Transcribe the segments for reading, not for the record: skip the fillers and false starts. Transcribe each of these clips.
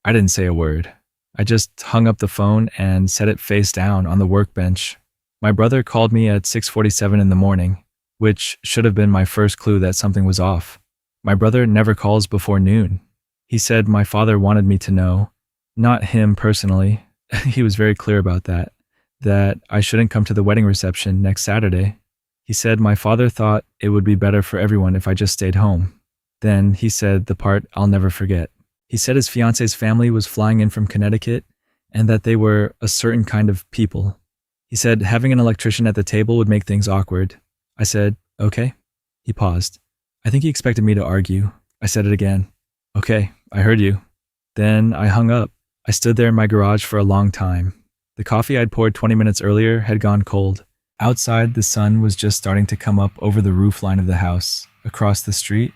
I didn't say a word. I just hung up the phone and set it face down on the workbench. My brother called me at 6:47 in the morning, which should have been my first clue that something was off. My brother never calls before noon. He said my father wanted me to know, not him personally, he was very clear about that I shouldn't come to the wedding reception next Saturday. He said my father thought it would be better for everyone if I just stayed home. Then he said the part I'll never forget. He said his fiance's family was flying in from Connecticut and that they were a certain kind of people. He said having an electrician at the table would make things awkward. I said, okay. He paused. I think he expected me to argue. I said it again. Okay, I heard you. Then I hung up. I stood there in my garage for a long time. The coffee I'd poured 20 minutes earlier had gone cold. Outside, the sun was just starting to come up over the roof line of the house, across the street,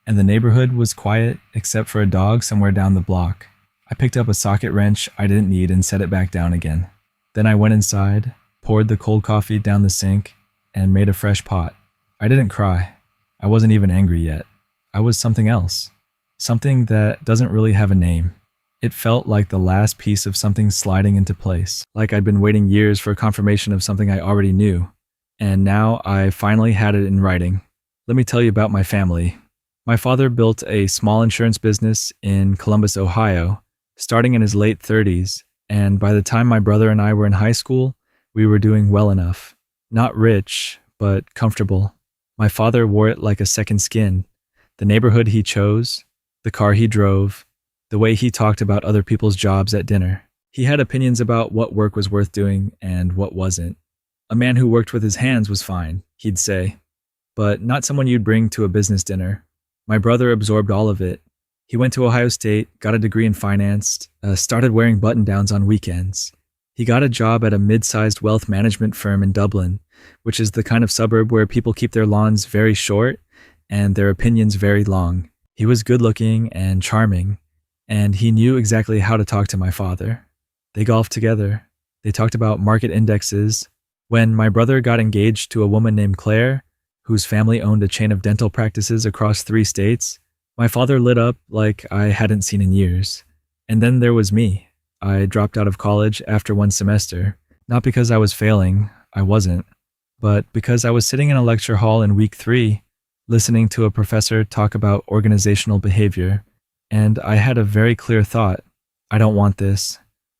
and the neighborhood was quiet except for a dog somewhere down the block. I picked up a socket wrench I didn't need and set it back down again. Then I went inside, poured the cold coffee down the sink, and made a fresh pot. I didn't cry. I wasn't even angry yet. I was something else. Something that doesn't really have a name. It felt like the last piece of something sliding into place, like I'd been waiting years for confirmation of something I already knew. And now I finally had it in writing. Let me tell you about my family. My father built a small insurance business in Columbus, Ohio, starting in his late 30s, and by the time my brother and I were in high school, we were doing well enough. Not rich, but comfortable. My father wore it like a second skin. The neighborhood he chose, the car he drove, the way he talked about other people's jobs at dinner. He had opinions about what work was worth doing and what wasn't. A man who worked with his hands was fine, he'd say, but not someone you'd bring to a business dinner. My brother absorbed all of it. He went to Ohio State, got a degree in finance, started wearing button-downs on weekends. He got a job at a mid-sized wealth management firm in Dublin, which is the kind of suburb where people keep their lawns very short and their opinions very long. He was good-looking and charming, and he knew exactly how to talk to my father. They golfed together. They talked about market indexes. When my brother got engaged to a woman named Claire, whose family owned a chain of dental practices across 3 states, my father lit up like I hadn't seen in years. And then there was me. I dropped out of college after 1 semester, not because I was failing, I wasn't, but because I was sitting in a lecture hall in week 3, listening to a professor talk about organizational behavior. And I had a very clear thought. I don't want this.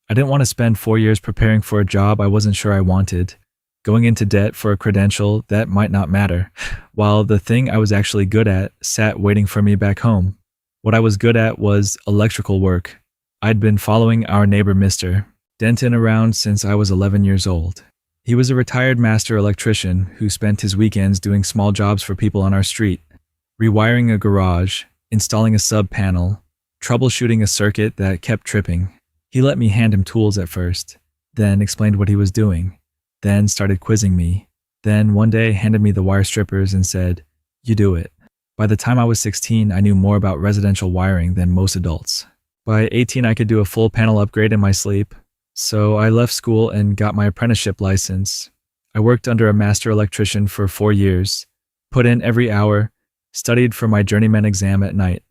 I didn't want to spend 4 years preparing for a job I wasn't sure I wanted, going into debt for a credential that might not matter, while the thing I was actually good at sat waiting for me back home. What I was good at was electrical work. I'd been following our neighbor Mr. Denton around since I was 11 years old. He was a retired master electrician who spent his weekends doing small jobs for people on our street, rewiring a garage, installing a sub panel, troubleshooting a circuit that kept tripping. He let me hand him tools at first, then explained what he was doing, then started quizzing me, then one day handed me the wire strippers and said, "You do it." By the time I was 16, I knew more about residential wiring than most adults. By 18, I could do a full panel upgrade in my sleep, so I left school and got my apprenticeship license. I worked under a master electrician for 4 years, put in every hour, studied for my journeyman exam at night.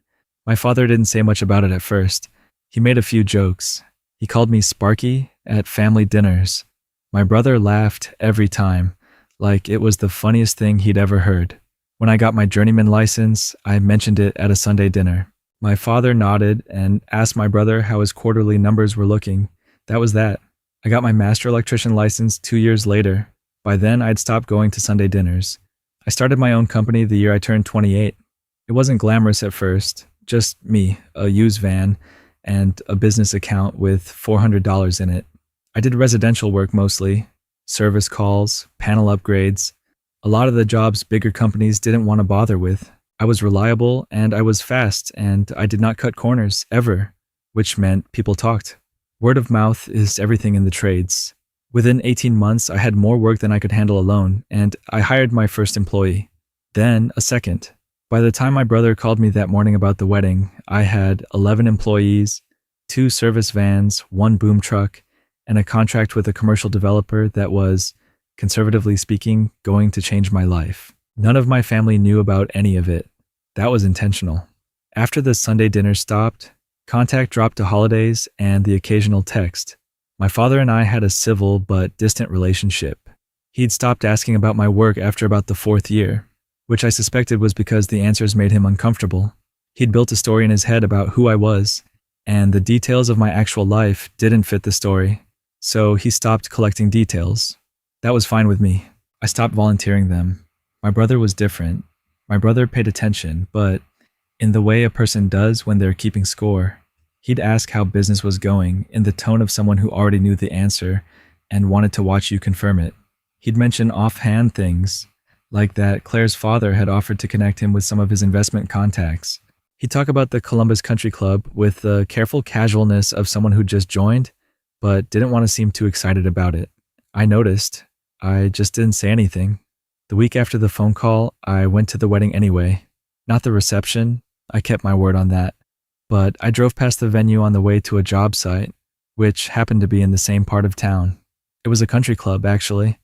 My father didn't say much about it at first. He made a few jokes. He called me Sparky at family dinners. My brother laughed every time, like it was the funniest thing he'd ever heard. When I got my journeyman license, I mentioned it at a Sunday dinner. My father nodded and asked my brother how his quarterly numbers were looking. That was that. I got my master electrician license 2 years later. By then, I'd stopped going to Sunday dinners. I started my own company the year I turned 28. It wasn't glamorous at first, just me, a used van, and a business account with $400 in it. I did residential work mostly, service calls, panel upgrades, a lot of the jobs bigger companies didn't want to bother with. I was reliable and I was fast and I did not cut corners, ever, which meant people talked. Word of mouth is everything in the trades. Within 18 months, I had more work than I could handle alone, and I hired my first employee. Then, a second. By the time my brother called me that morning about the wedding, I had 11 employees, 2 service vans, 1 boom truck, and a contract with a commercial developer that was, conservatively speaking, going to change my life. None of my family knew about any of it. That was intentional. After the Sunday dinner stopped, Contact dropped to holidays and the occasional text. My father and I had a civil but distant relationship. He'd stopped asking about my work after about the 4th year, which I suspected was because the answers made him uncomfortable. He'd built a story in his head about who I was, and the details of my actual life didn't fit the story, so he stopped collecting details. That was fine with me. I stopped volunteering them. My brother was different. My brother paid attention, but in the way a person does when they're keeping score. He'd ask how business was going in the tone of someone who already knew the answer and wanted to watch you confirm it. He'd mention offhand things, like that Claire's father had offered to connect him with some of his investment contacts. He'd talk about the Columbus Country Club with the careful casualness of someone who just joined, but didn't want to seem too excited about it. I noticed. I just didn't say anything. The week after the phone call, I went to the wedding anyway. Not the reception. I kept my word on that. But I drove past the venue on the way to a job site, which happened to be in the same part of town. It was a country club, actually.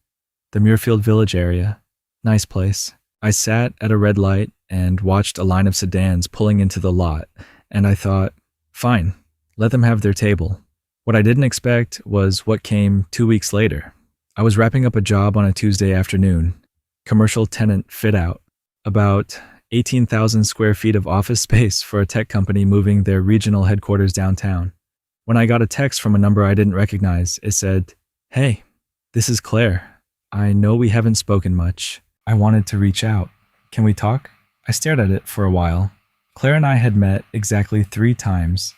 The Muirfield Village area. Nice place. I sat at a red light and watched a line of sedans pulling into the lot, and I thought, fine, let them have their table. What I didn't expect was what came 2 weeks later. I was wrapping up a job on a Tuesday afternoon. Commercial tenant fit out. About 18,000 square feet of office space for a tech company moving their regional headquarters downtown. When I got a text from a number I didn't recognize, it said, "Hey, this is Claire. I know we haven't spoken much. I wanted to reach out. Can we talk?" I stared at it for a while. Claire and I had met exactly 3 times.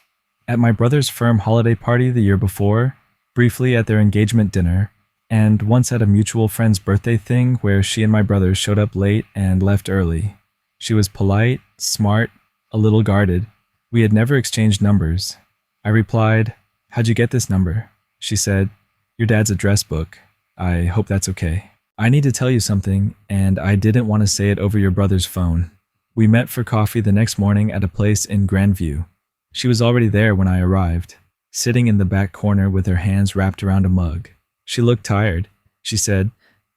At my brother's firm holiday party the year before, briefly at their engagement dinner, and once at a mutual friend's birthday thing where she and my brother showed up late and left early. She was polite, smart, a little guarded. We had never exchanged numbers. I replied, "How'd you get this number?" She said, "Your dad's address book. I hope that's okay. I need to tell you something, and I didn't want to say it over your brother's phone." We met for coffee the next morning at a place in Grandview. She was already there when I arrived, sitting in the back corner with her hands wrapped around a mug. She looked tired. She said,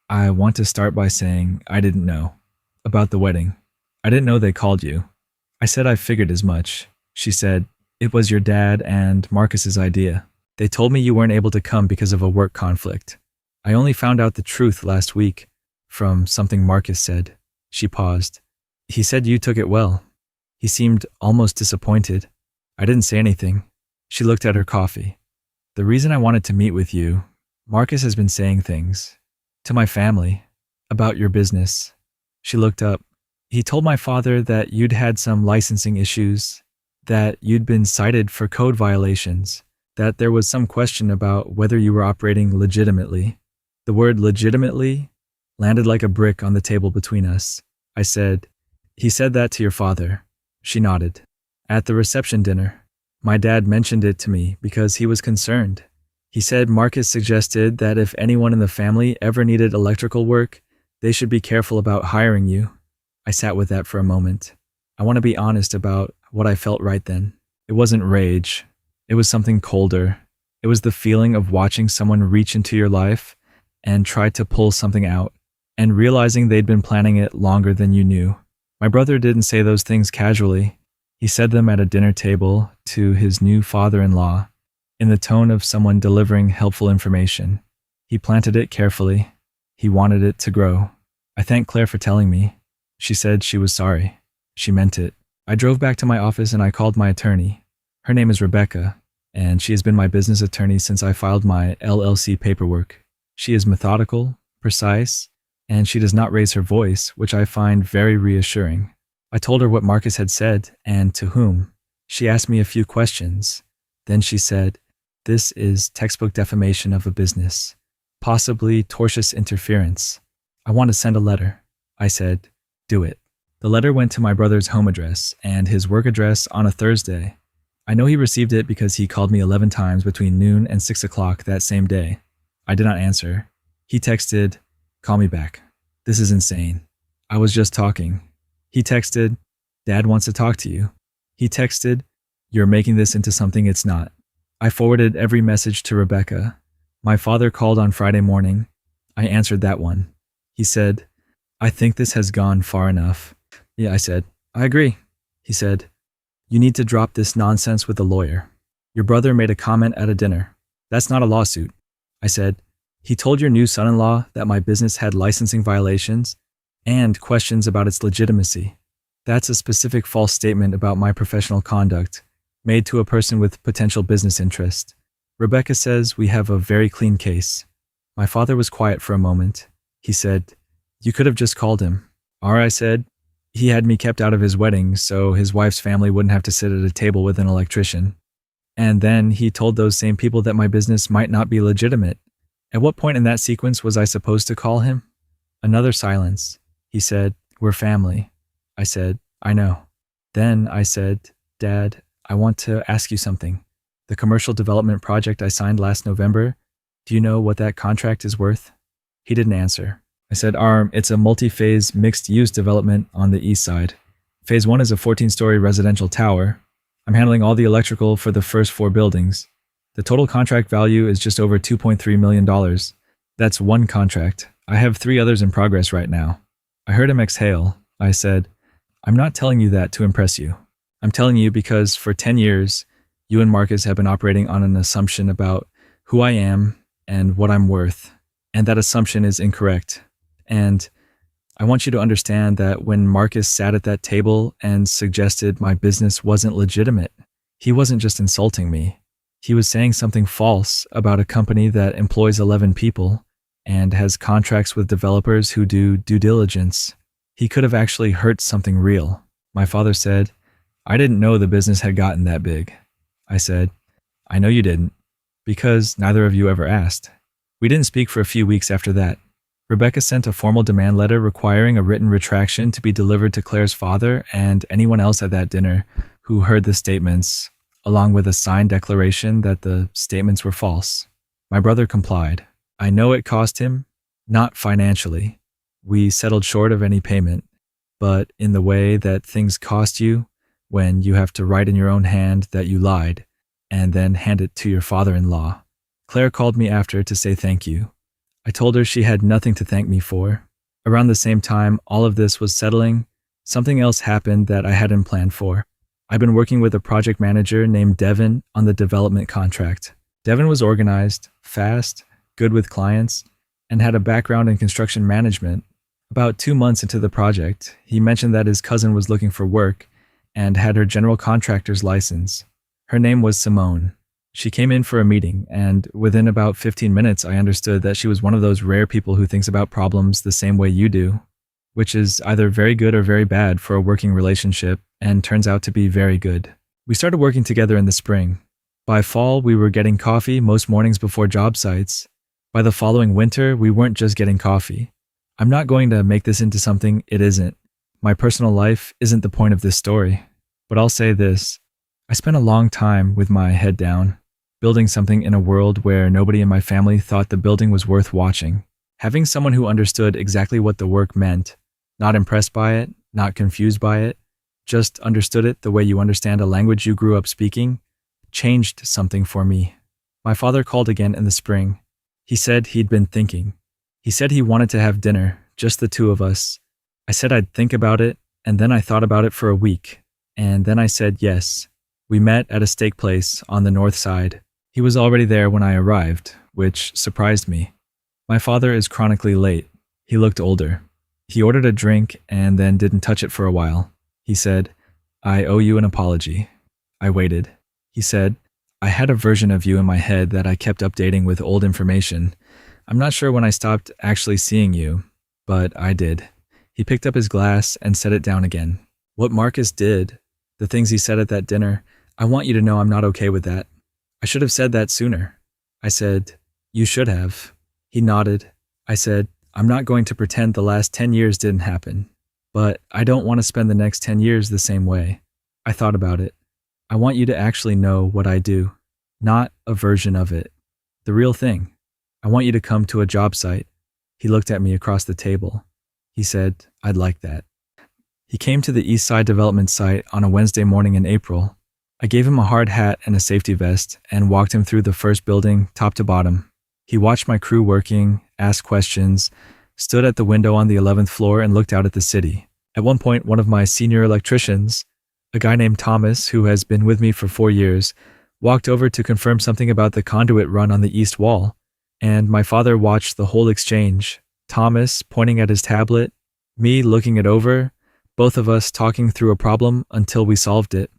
"I want to start by saying I didn't know about the wedding. I didn't know they called you." I said I figured as much. She said, "It was your dad and Marcus's idea. They told me you weren't able to come because of a work conflict. I only found out the truth last week from something Marcus said." She paused. "He said you took it well. He seemed almost disappointed." I didn't say anything. She looked at her coffee. "The reason I wanted to meet with you, Marcus has been saying things to my family about your business." She looked up. "He told my father that you'd had some licensing issues, that you'd been cited for code violations, that there was some question about whether you were operating legitimately." The word legitimately landed like a brick on the table between us. I said, "He said that to your father." She nodded. "At the reception dinner, my dad mentioned it to me because he was concerned. He said Marcus suggested that if anyone in the family ever needed electrical work, they should be careful about hiring you." I sat with that for a moment. I want to be honest about what I felt right then. It wasn't rage. It was something colder. It was the feeling of watching someone reach into your life and try to pull something out, and realizing they'd been planning it longer than you knew. My brother didn't say those things casually. He said them at a dinner table to his new father-in-law, in the tone of someone delivering helpful information. He planted it carefully. He wanted it to grow. I thanked Claire for telling me. She said she was sorry. She meant it. I drove back to my office and I called my attorney. Her name is Rebecca, and she has been my business attorney since I filed my LLC paperwork. She is methodical, precise, and she does not raise her voice, which I find very reassuring. I told her what Marcus had said and to whom. She asked me a few questions. Then she said, "This is textbook defamation of a business, possibly tortious interference. I want to send a letter." I said, "Do it." The letter went to my brother's home address and his work address on a Thursday. I know he received it because he called me 11 times between noon and 6 o'clock that same day. I did not answer. He texted, "Call me back. This is insane. I was just talking." He texted, "Dad wants to talk to you." He texted, "You're making this into something it's not." I forwarded every message to Rebecca. My father called on Friday morning. I answered that one. He said, "I think this has gone far enough." Yeah, I said, "I agree." He said, You need to drop this nonsense with a lawyer. Your brother made a comment at a dinner. That's not a lawsuit. I said, he told your new son-in-law that my business had licensing violations and questions about its legitimacy. That's a specific false statement about my professional conduct made to a person with potential business interest. Rebecca says we have a very clean case. My father was quiet for a moment. He said, you could have just called him. I said, he had me kept out of his wedding so his wife's family wouldn't have to sit at a table with an electrician. And then he told those same people that my business might not be legitimate. At what point in that sequence was I supposed to call him? Another silence. He said, we're family. I said, I know. Then I said, Dad, I want to ask you something. The commercial development project I signed last November, do you know what that contract is worth? He didn't answer. I said, it's a multi-phase mixed-use development on the east side. Phase 1 is a 14-story residential tower. I'm handling all the electrical for the first 4 buildings. The total contract value is just over $2.3 million. That's one contract. I have 3 others in progress right now. I heard him exhale. I said, I'm not telling you that to impress you. I'm telling you because for 10 years, you and Marcus have been operating on an assumption about who I am and what I'm worth. And that assumption is incorrect. And I want you to understand that when Marcus sat at that table and suggested my business wasn't legitimate, he wasn't just insulting me. He was saying something false about a company that employs 11 people and has contracts with developers who do due diligence. He could have actually hurt something real. My father said, I didn't know the business had gotten that big. I said, I know you didn't, because neither of you ever asked. We didn't speak for a few weeks after that. Rebecca sent a formal demand letter requiring a written retraction to be delivered to Claire's father and anyone else at that dinner who heard the statements, along with a signed declaration that the statements were false. My brother complied. I know it cost him, not financially. We settled short of any payment, but in the way that things cost you when you have to write in your own hand that you lied and then hand it to your father-in-law. Claire called me after to say thank you. I told her she had nothing to thank me for. Around the same time all of this was settling, something else happened that I hadn't planned for. I've been working with a project manager named Devin on the development contract. Devin was organized, fast, good with clients, and had a background in construction management. About 2 months into the project, he mentioned that his cousin was looking for work and had her general contractor's license. Her name was Simone. She came in for a meeting, and within about 15 minutes, I understood that she was one of those rare people who thinks about problems the same way you do, which is either very good or very bad for a working relationship, and turns out to be very good. We started working together in the spring. By fall, we were getting coffee most mornings before job sites. By the following winter, we weren't just getting coffee. I'm not going to make this into something it isn't. My personal life isn't the point of this story, but I'll say this. I spent a long time with my head down, building something in a world where nobody in my family thought the building was worth watching. Having someone who understood exactly what the work meant, not impressed by it, not confused by it, just understood it the way you understand a language you grew up speaking, changed something for me. My father called again in the spring. He said he'd been thinking. He said he wanted to have dinner, just the 2 of us. I said I'd think about it, and then I thought about it for a week. And then I said yes. We met at a steak place on the north side. He was already there when I arrived, which surprised me. My father is chronically late. He looked older. He ordered a drink and then didn't touch it for a while. He said, I owe you an apology. I waited. He said, I had a version of you in my head that I kept updating with old information. I'm not sure when I stopped actually seeing you, but I did. He picked up his glass and set it down again. What Marcus did, the things he said at that dinner, I want you to know I'm not okay with that. I should have said that sooner. I said, you should have. He nodded. I said, I'm not going to pretend the last 10 years didn't happen, but I don't want to spend the next 10 years the same way. I thought about it. I want you to actually know what I do, not a version of it. The real thing. I want you to come to a job site. He looked at me across the table. He said, I'd like that. He came to the East Side development site on a Wednesday morning in April. I gave him a hard hat and a safety vest and walked him through the first building, top to bottom. He watched my crew working, asked questions, stood at the window on the 11th floor and looked out at the city. At one point, one of my senior electricians, A guy named Thomas, who has been with me for 4 years, walked over to confirm something about the conduit run on the east wall, and my father watched the whole exchange. Thomas pointing at his tablet, me looking it over, both of us talking through a problem until we solved it.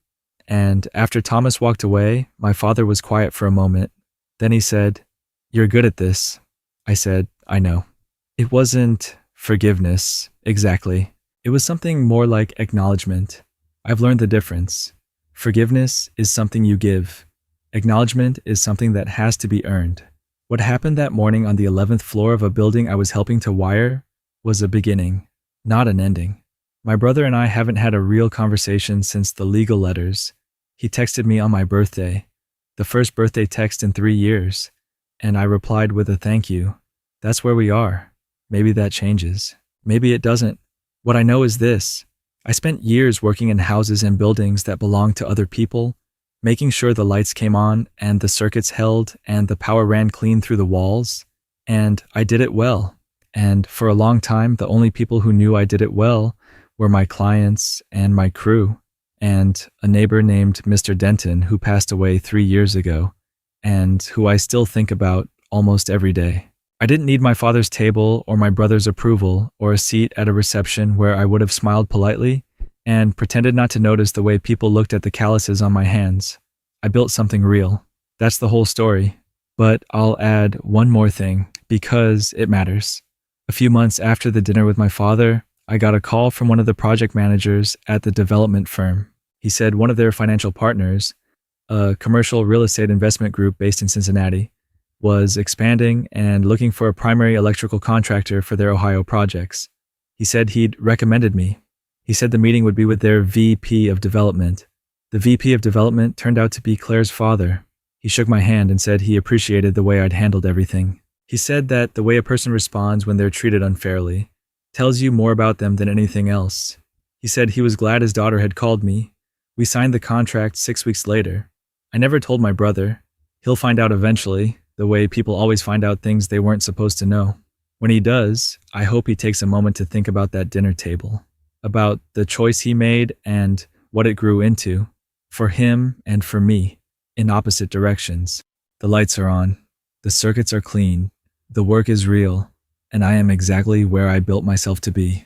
And after Thomas walked away, my father was quiet for a moment. Then he said, "You're good at this." I said, "I know." It wasn't forgiveness, exactly. It was something more like acknowledgement. I've learned the difference. Forgiveness is something you give. Acknowledgement is something that has to be earned. What happened that morning on the 11th floor of a building I was helping to wire was a beginning, not an ending. My brother and I haven't had a real conversation since the legal letters. He texted me on my birthday, the first birthday text in 3 years, and I replied with a thank you. That's where we are. Maybe that changes. Maybe it doesn't. What I know is this. I spent years working in houses and buildings that belonged to other people, making sure the lights came on and the circuits held and the power ran clean through the walls. And I did it well. And for a long time, the only people who knew I did it well were my clients and my crew, and a neighbor named Mr. Denton who passed away 3 years ago, and who I still think about almost every day. I didn't need my father's table or my brother's approval or a seat at a reception where I would have smiled politely and pretended not to notice the way people looked at the calluses on my hands. I built something real. That's the whole story. But I'll add one more thing, because it matters. A few months after the dinner with my father, I got a call from one of the project managers at the development firm. He said one of their financial partners, a commercial real estate investment group based in Cincinnati, was expanding and looking for a primary electrical contractor for their Ohio projects. He said he'd recommended me. He said the meeting would be with their VP of development. The VP of development turned out to be Claire's father. He shook my hand and said he appreciated the way I'd handled everything. He said that the way a person responds when they're treated unfairly tells you more about them than anything else. He said he was glad his daughter had called me. We signed the contract 6 weeks later. I never told my brother. He'll find out eventually, the way people always find out things they weren't supposed to know. When he does, I hope he takes a moment to think about that dinner table, about the choice he made and what it grew into, for him and for me, in opposite directions. The lights are on, the circuits are clean, the work is real, and I am exactly where I built myself to be.